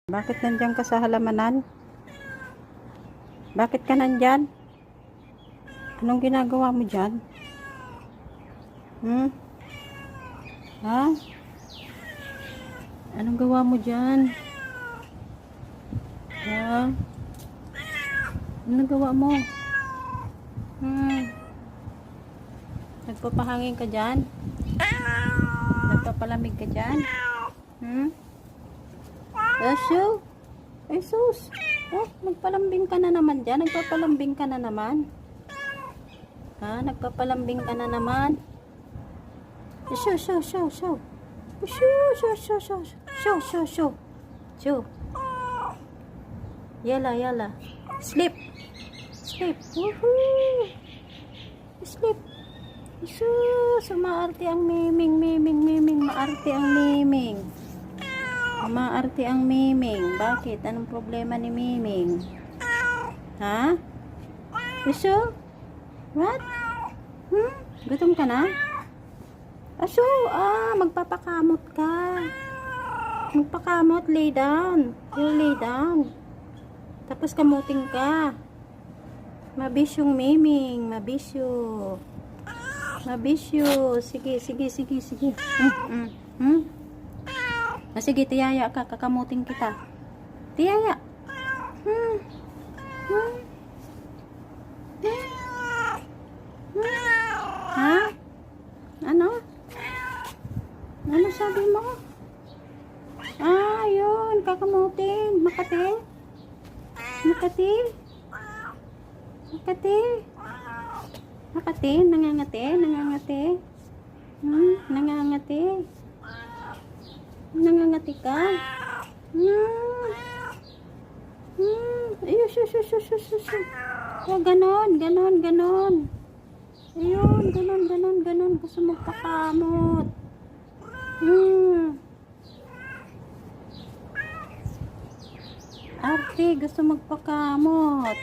Bakit nandiyan ka sa halamanan? Bakit ka nandyan? Anong ginagawa mo dyan? Ha? Anong gawa mo dyan? Ha? Anong gawa mo? Nagpapahangin ka dyan? Nagpapalamig ka dyan? Asyo? Ay sus! Oh, nagpalambing ka na naman dyan. Nagpapalambing ka na naman. Ha? Nagpapalambing ka na naman. Show. Show. Yala. Sleep. Woohoo! Sleep. Sus! Maarte ang miming. Maarte ang miming. Maarte ang miming. Bakit? Anong problema ni miming? Ha? Gusto? What? Gutom ka na? Aso, magpapakamot ka. Magpakamot, lay down. You lay down. Tapos kamuting ka. Mabisyong miming. Mabisyo. Sige. Sige, tiyaya ka. Kakamuting kita. Tiyaya. Ha? Ano? Ano sabi mo? Yun. Kakamutin. Makati. Nangangati. Nangangati ka? Ayun, shush. Oh, ganon. Ayun, ganon. Gusto magpakamot. Arte, gusto magpakamot.